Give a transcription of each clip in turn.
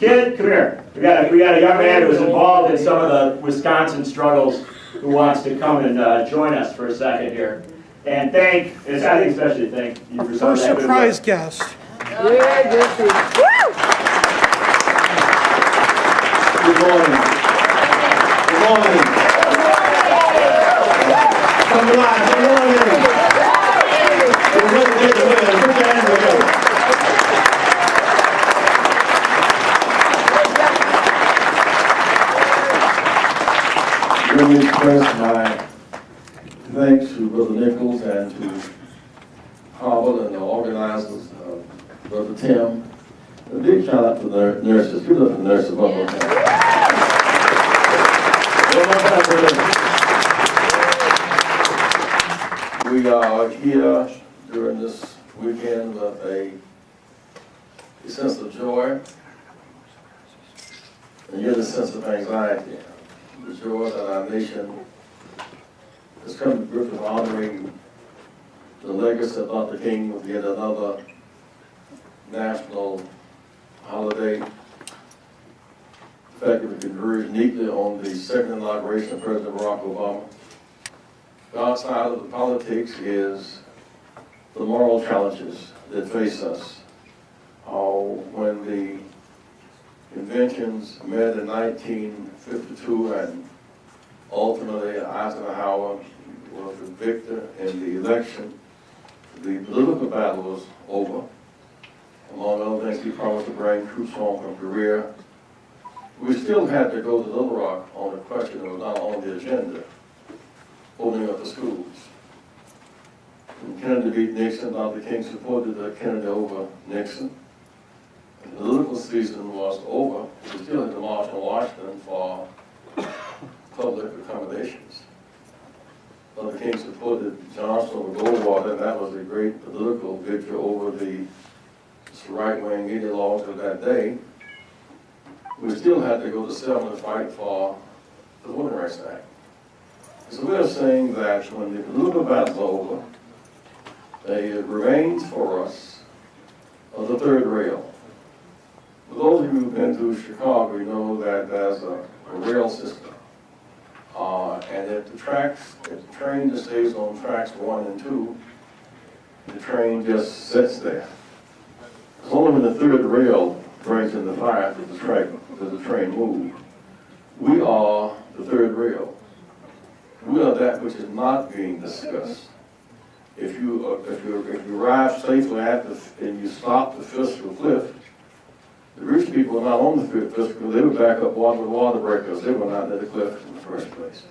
Kid, come here. We got a young man who's involved in some of the Wisconsin struggles who wants to come and join us for a second here. And I think especially thank you for some of First that surprise guest. Yeah, Jesse. Good morning. Good morning. Come alive. Good morning. We're going to get the win. Put your hands together. Let me express my thanks to Brother Nichols and to Howard and the organizers, Brother Tim. A big shout out to the nurses. Give it up to the nurses one more time. One more time for them. We are here during this weekend with a sense of joy and yet a sense of anxiety. The joy that our nation has come to grips with honoring the legacy of Dr. King with yet another national holiday. The fact that we converge neatly on the second inauguration of President Barack Obama. Outside of the politics is the moral challenges that face us. When the conventions met in 1952 and ultimately Eisenhower was the victor in the election, the political battle was over. Among other things, he promised to bring troops home from Korea. We still had to go to Little Rock on a question that was not on the agenda, opening up the schools. When Kennedy beat Nixon, Dr. King supported Kennedy over Nixon. The political season was over. We still had to march on Washington for public accommodations. Dr. King supported Johnson over Goldwater, and that was a great political victory over the right-wing ideologues of that day. We still had to go to Selma to fight for the Voting Rights Act. It's a way of saying that when the political battle's over, it remains for us the third rail. For those of you who've been to Chicago, you know that there's a rail system. And if the train just stays on tracks 1 and 2, the train just sits there. It's only when the third rail brings in the fire does the train move. We are the third rail. We are that which is not being discussed. If you arrive safely and you stop the fiscal cliff, the rich people are not on the fiscal cliff. They would back up water breakers. They were not at the cliff in the first place.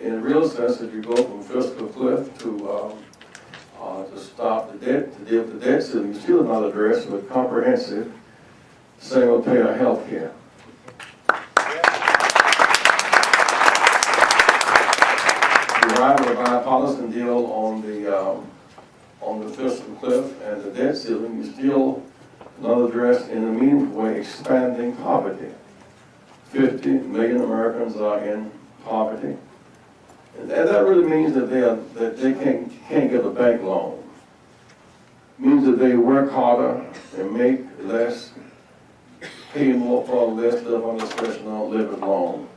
In a real sense, if you go from fiscal cliff to stop the debt, to deal with the debt ceiling, you still not addressed with comprehensive single-payer health care. You arrive at a bipartisan deal on the fiscal cliff and the debt ceiling, you still not addressed in a meaningful way expanding poverty. 50 million Americans are in poverty. And that really means that they can't get a bank loan. It means that they work harder and make less, pay more for less, live on the special living loan.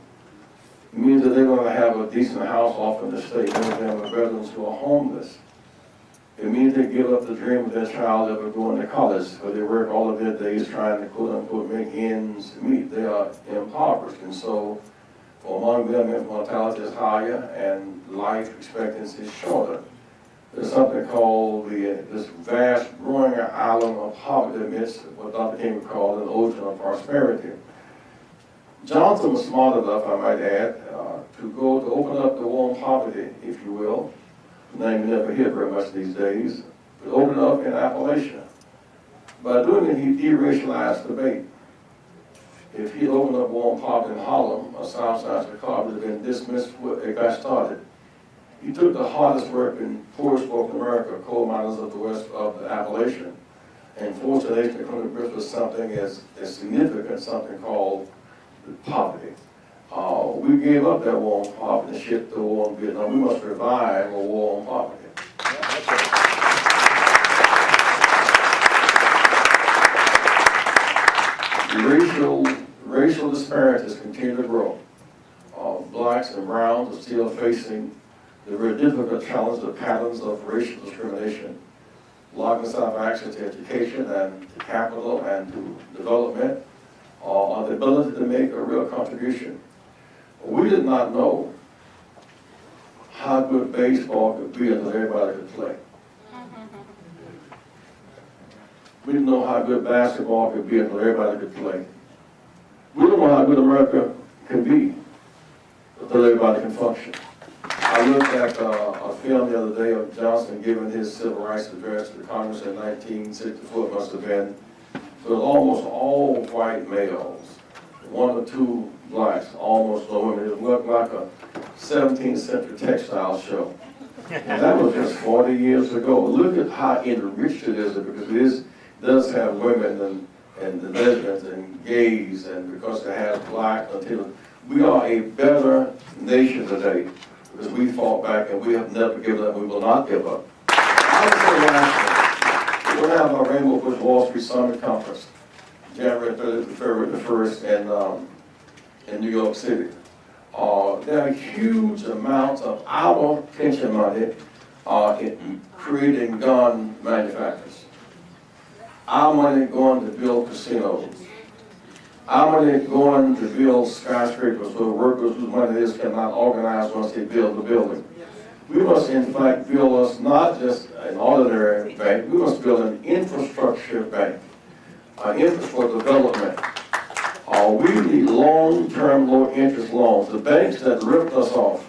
It means that they're going to have a decent house off in the state. They're going to have veterans who are homeless. It means they give up the dream of their child ever going to college, but they work all of their days trying to quote unquote make ends meet. They are impoverished, and so among them, infant mortality is higher and life expectancy is shorter. There's something called this vast growing island of poverty amidst what Dr. King would call an ocean of prosperity. Johnson was smart enough, I might add, to open up the war on poverty, if you will. The name you never hear very much these days, but open it up in Appalachia. By doing it, he deracialized debate. If he'd opened up war on poverty in Harlem or Southside Chicago, it would have been dismissed before it got started. He took the hardest working, poorest folk in America, coal miners of the west of the Appalachia, and forced the nation to come to grips with something as significant, something called poverty. We gave up that war on poverty and shipped the war on Vietnam. We must revive a war on poverty. racial disparities continue to grow. Blacks and browns are still facing the very difficult challenge of patterns of racial discrimination, blocking us out of access to education and to capital and to development, or the ability to make a real contribution. We did not know how good baseball could be until everybody could play. We didn't know how good basketball could be until everybody could play. We don't know how good America can be until everybody can function. I looked at a film the other day of Johnson giving his civil rights address to the Congress in 1964, it must have been. It was almost all white males, one or two blacks, almost no women. It looked like a 17th century textile show. And that was just 40 years ago. Look at how enriched it is, because it does have women and the lesbians and gays, and because it has black Latino. We are a better nation today because we fought back and we have never given up. We will not give up. I would say lastly, we'll have our Rainbow Bush Wall Street Summit Conference, January 30th to February the 1st in New York City. There are huge amounts of our pension money in creating gun manufacturers. Our money going to build casinos. Our money going to build skyscrapers so workers whose money is cannot organize once they build the building. We must in fact build us not just an ordinary bank, we must build an infrastructure bank, an infrastructure development. We need long-term, low-interest loans. The banks that ripped us off,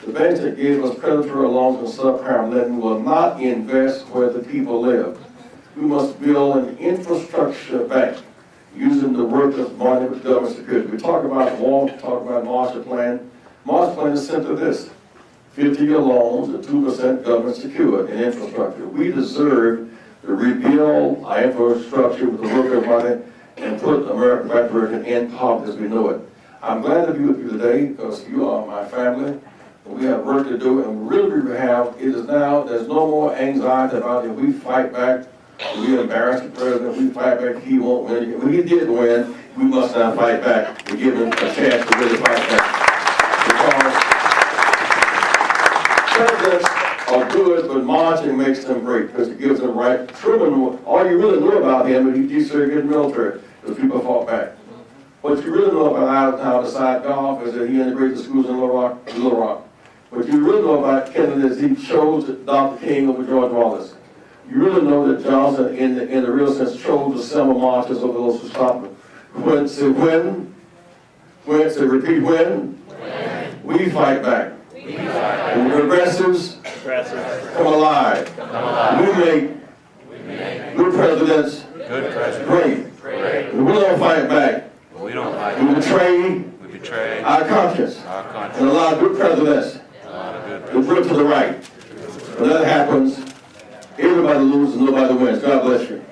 the banks that gave us predatory loans and subprime lending will not invest where the people live. We must build an infrastructure bank using the workers' money with government security. We talk about the wall, we talk about Marshall Plan. Marshall Plan is simply this: 50-year loans at 2% government secured in infrastructure. We deserve to rebuild our infrastructure with the workers' money and put America back to work and end poverty as we know it. I'm glad to be with you today because you are my family. We have work to do, and really we have, it is now, there's no more anxiety about it. We fight back. We embarrass the president, we fight back, he won't win. When he did win, we must not fight back. We give him a chance to really fight back. Because presidents are good, but marching makes them great, because it gives them right. Truman, all you really know about him is he served in the military, because people fought back. What you really know about Eisenhower beside golf is that he integrated the schools in Little Rock. What you really know about Kennedy is he chose Dr. King over George Wallace. You really know that Johnson, in the real sense, chose the summer marches over those who stopped him. When, say when, repeat when, we fight back. When the progressives come alive. We make good presidents great. We don't fight back. We betray our conscience and allow good presidents to drift to the right. When that happens, everybody loses, nobody wins. God bless you.